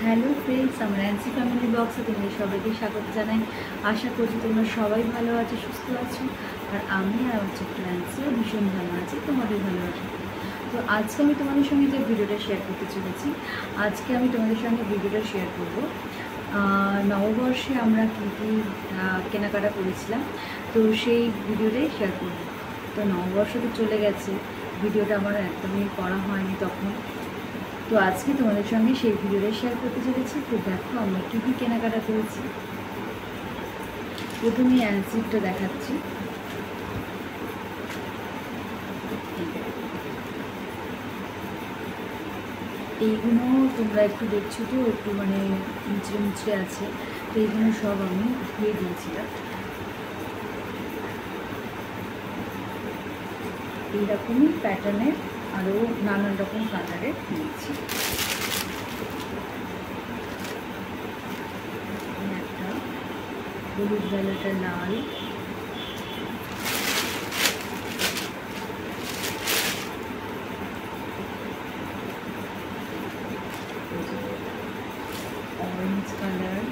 Hello friends, আমার অ্যান্সি family ব্লগসে তোমাদের সবাইকে স্বাগত জানাই। আশা করছি তোমরা সবাই ভালো আছো, সুস্থ আছো। আর আমি আর আমার ছোট্ট অ্যান্সিও ভীষণ ভালো আছি তোমাদের ভালোবাসা। তো আজকে আমি তোমাদের সঙ্গে যে ভিডিওটা শেয়ার করতে চলেছি, আজকে আমি তোমাদের সঙ্গে ভিডিওটা শেয়ার করব নববর্ষে আমরা কী কী কেনাকাটা করেছিলাম, তো সেই ভিডিওটাই শেয়ার করব। তো নববর্ষ তো চলে গেছে, ভিডিওটা আমার একদমই করা হয়নি তখন। তো আজকে তোমাদের সঙ্গে সেই ভিডিওটা শেয়ার করতে চলেছি। তো দেখো আমরা কী কী কেনাকাটা করেছি। প্রথমে অ্যান্সিডটা দেখাচ্ছি। এইগুলো তোমরা একটু দেখছো তো, একটু মানে মুচড়ে মুচড়ে আছে, তো এইগুলো সব আমি ধুয়ে দিয়েছিলাম। এইরকমই প্যাটার্নের আরও নানান রকম কালারের নিয়েছি। একটা হলুদ বেলাটা লাল, অরেঞ্জ কালার,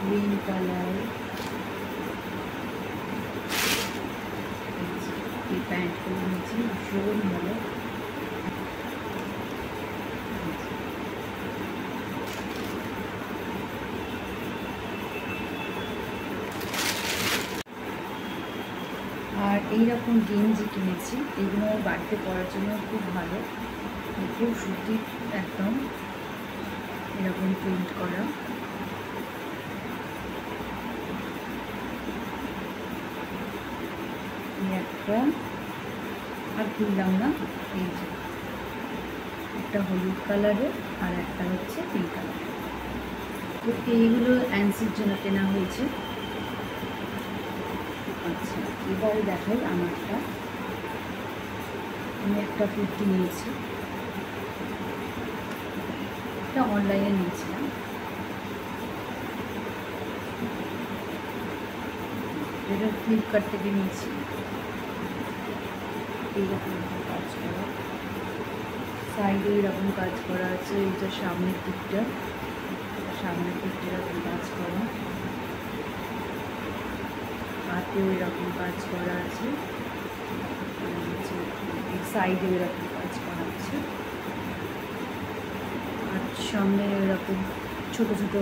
গ্রিন কালার, এই প্যান্টগুলো নিয়েছি ভীষণ ভালো। আর এইরকম গেঞ্জি কিনেছি, এগুলো বাড়িতে পরার জন্য খুব ভালো, খুব সুতির একদম, এরকম প্রিন্ট করা। একটা আর খুললাম না, এই যে একটা হলুদ কালারের আর একটা হচ্ছে পিঙ্ক কালারের। তো এইগুলো অ্যান্সির জন্য কেনা হয়েছে। আচ্ছা, এবারে দেখাই আমারটা। আমি একটা কুর্তি নিয়েছি, এটা অনলাইনে নিয়েছিলাম। এটা ফ্লিপকার্ট থেকে নিয়েছি। এইরকম কাজ করা, সাইডে এরকম কাজ করা আছে, এইটা সামনের দিকটা এরকম কাজ করা, হাতেও এরকম কাজ করা আছে, সাইডে এরকম কাজ করা আছে, আর সামনে এরকম ছোট ছোট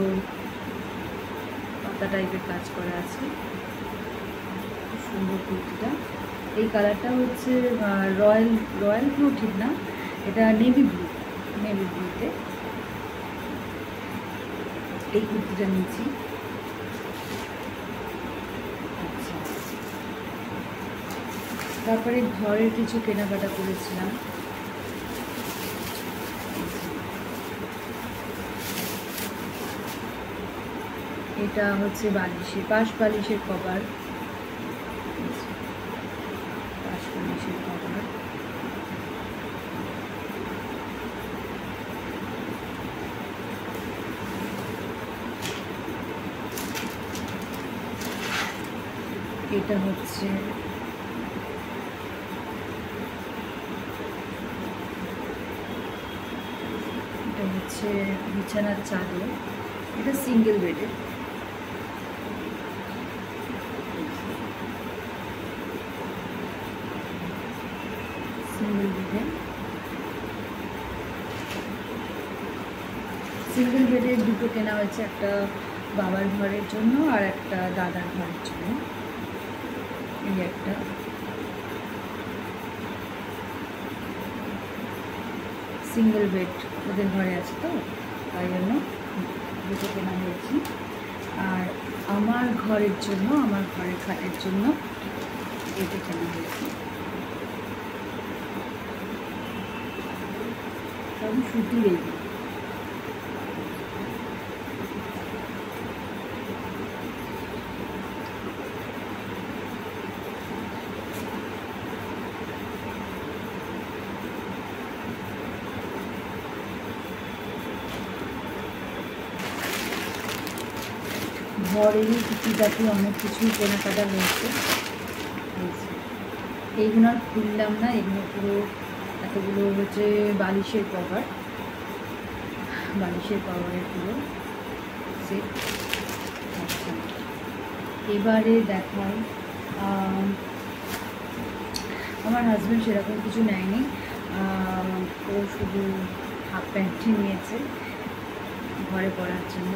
পাতা টাইপের কাজ করা আছে। খুব সুন্দর কুর্তিটা। এই কালারটা হচ্ছে রয়্যাল ব্লু ঠিক না, এটা নেভি ব্লুতে এই কুর্তিটা নিয়েছি। আচ্ছা, তারপরে ঘরের কিছু কেনাকাটা করেছিলাম। এটা হচ্ছে পাশ বালিশের কভার, এটা হচ্ছে বিছানার চাদর, এটা সিঙ্গেল বেডের। সিঙ্গেল বেডের দুটো কেনা হয়েছে, একটা বাবার ঘরের জন্য আর একটা দাদার ঘরের জন্য। এই একটা সিঙ্গেল বেড ওদের ঘরে আছে, তো তাই জন্য দুটো কেনা হয়েছে। আর আমার ঘরের জন্য, আমার ঘরের খাটের জন্য এটা কেনা হয়েছে। সবই সুতির এগুলো। ঘরেরই টুকিটাকি অনেক কিছুই কেনাকাটা রয়েছে। এইগুলো আর খুললাম না, এগুলো পুরো এতগুলো হচ্ছে বালিশের কভার, বালিশের কভারের পুরো সেট। আচ্ছা, এবারে দেখাই, আমার হাজব্যান্ড সেরকম কিছু নেয়নি, ও শুধু হাফ প্যান্টটি নিয়েছে ঘরে পরার জন্য।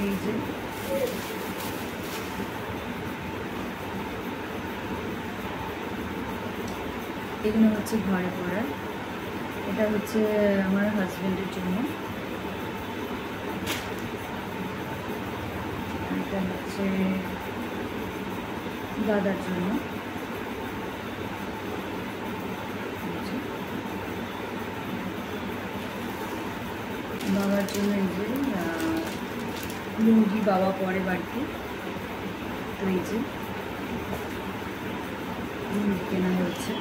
এই যে এগুলো হচ্ছে ঘরে পরার, এটা হচ্ছে আমার হাজব্যান্ডের জন্য, এটা হচ্ছে দাদার জন্য। বাবার জন্য এই যে লুঙ্গি বাবা পরে বাড়িতে, তো এই যে লুঙ্গি কেনা হয়েছে,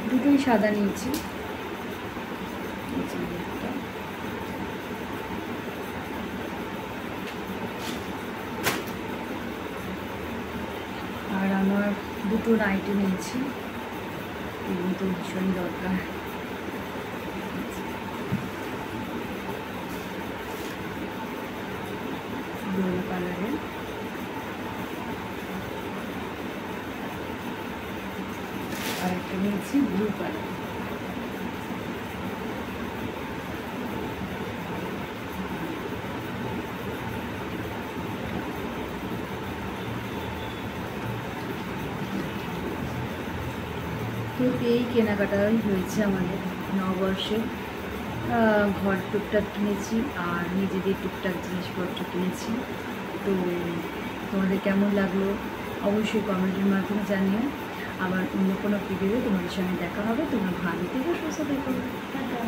দুটোই সাদা নিয়েছি। আর আমার দুটো নাইটি নিয়েছি, এগুলো তো ভীষণই দরকার। ব্লু কালারের, আর একটা নিয়েছি ব্লু কালার। তো এই কেনাকাটাই হয়েছে আমাদের নববর্ষে। ঘর টুকটাক কিনেছি আর নিজেদের টুকটাক জিনিসপত্র কিনেছি। তো তোমাদের কেমন লাগলো অবশ্যই কমেন্টের মাধ্যমে জানিও। আবার অন্য কোনো ভিডিও তোমাদের সঙ্গে দেখা হবে। তোমরা ভালো থেকো, সুস্থ থেকো, টাটা।